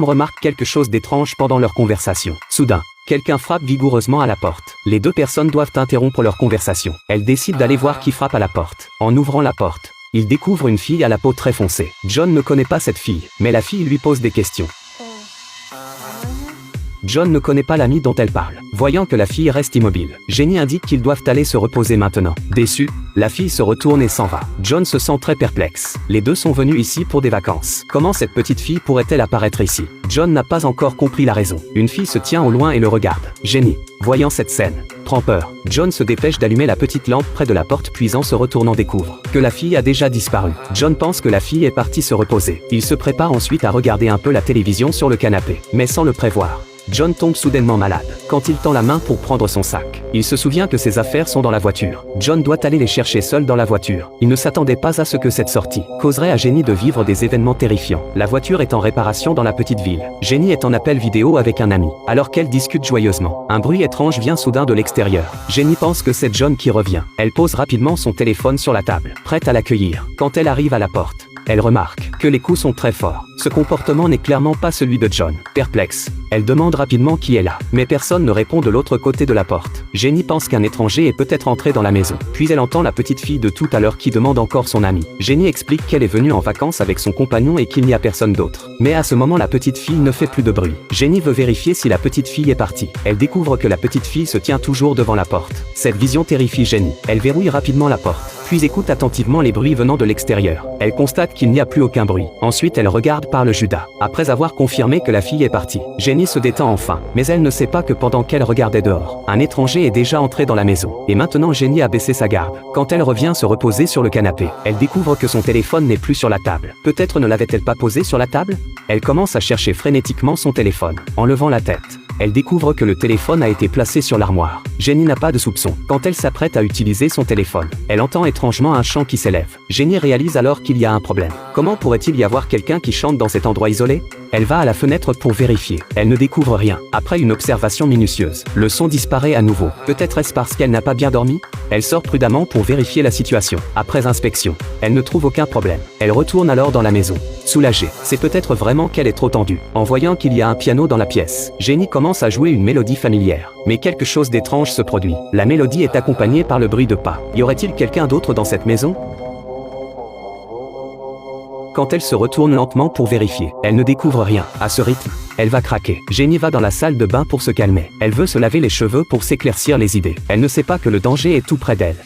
remarque quelque chose d'étrange pendant leur conversation. Soudain, quelqu'un frappe vigoureusement à la porte. Les deux personnes doivent interrompre leur conversation. Elle décide d'aller voir qui frappe à la porte. En ouvrant la porte, il découvre une fille à la peau très foncée. John ne connaît pas cette fille, mais la fille lui pose des questions. John ne connaît pas l'amie dont elle parle. Voyant que la fille reste immobile, Jenny indique qu'ils doivent aller se reposer maintenant. Déçue, la fille se retourne et s'en va. John se sent très perplexe. Les deux sont venus ici pour des vacances. Comment cette petite fille pourrait-elle apparaître ici? John n'a pas encore compris la raison. Une fille se tient au loin et le regarde. Jenny, voyant cette scène, prend peur. John se dépêche d'allumer la petite lampe près de la porte puis en se retournant découvre que la fille a déjà disparu. John pense que la fille est partie se reposer. Il se prépare ensuite à regarder un peu la télévision sur le canapé, mais sans le prévoir. John tombe soudainement malade. Quand il tend la main pour prendre son sac, il se souvient que ses affaires sont dans la voiture. John doit aller les chercher seul dans la voiture. Il ne s'attendait pas à ce que cette sortie causerait à Jenny de vivre des événements terrifiants. La voiture est en réparation dans la petite ville. Jenny est en appel vidéo avec un ami. Alors qu'elle discute joyeusement, un bruit étrange vient soudain de l'extérieur. Jenny pense que c'est John qui revient. Elle pose rapidement son téléphone sur la table, prête à l'accueillir. Quand elle arrive à la porte, elle remarque que les coups sont très forts. Ce comportement n'est clairement pas celui de John. Perplexe, elle demande rapidement qui est là, mais personne ne répond de l'autre côté de la porte. Jenny pense qu'un étranger est peut-être entré dans la maison. Puis elle entend la petite fille de tout à l'heure qui demande encore son ami. Jenny explique qu'elle est venue en vacances avec son compagnon et qu'il n'y a personne d'autre. Mais à ce moment la petite fille ne fait plus de bruit. Jenny veut vérifier si la petite fille est partie. Elle découvre que la petite fille se tient toujours devant la porte. Cette vision terrifie Jenny. Elle verrouille rapidement la porte, puis écoute attentivement les bruits venant de l'extérieur. Elle constate qu'il n'y a plus aucun bruit. Ensuite elle regarde par le Judas. Après avoir confirmé que la fille est partie, Jenny se détend enfin, mais elle ne sait pas que pendant qu'elle regardait dehors, un étranger est déjà entré dans la maison. Et maintenant Jenny a baissé sa garde. Quand elle revient se reposer sur le canapé, elle découvre que son téléphone n'est plus sur la table. Peut-être ne l'avait-elle pas posé sur la table? Elle commence à chercher frénétiquement son téléphone. En levant la tête, elle découvre que le téléphone a été placé sur l'armoire. Jenny n'a pas de soupçon. Quand elle s'apprête à utiliser son téléphone, elle entend étrangement un chant qui s'élève. Jenny réalise alors qu'il y a un problème. Comment pourrait-il y avoir quelqu'un qui chante dans cet endroit isolé? Elle va à la fenêtre pour vérifier. Elle ne découvre rien. Après une observation minutieuse, le son disparaît à nouveau. Peut-être est-ce parce qu'elle n'a pas bien dormi? Elle sort prudemment pour vérifier la situation. Après inspection, elle ne trouve aucun problème. Elle retourne alors dans la maison. Soulagée, c'est peut-être vraiment qu'elle est trop tendue. En voyant qu'il y a un piano dans la pièce, Jenny commence à jouer une mélodie familière. Mais quelque chose d'étrange se produit. La mélodie est accompagnée par le bruit de pas. Y aurait-il quelqu'un d'autre dans cette maison? Quand elle se retourne lentement pour vérifier, elle ne découvre rien. À ce rythme, elle va craquer. Jenny va dans la salle de bain pour se calmer. Elle veut se laver les cheveux pour s'éclaircir les idées. Elle ne sait pas que le danger est tout près d'elle.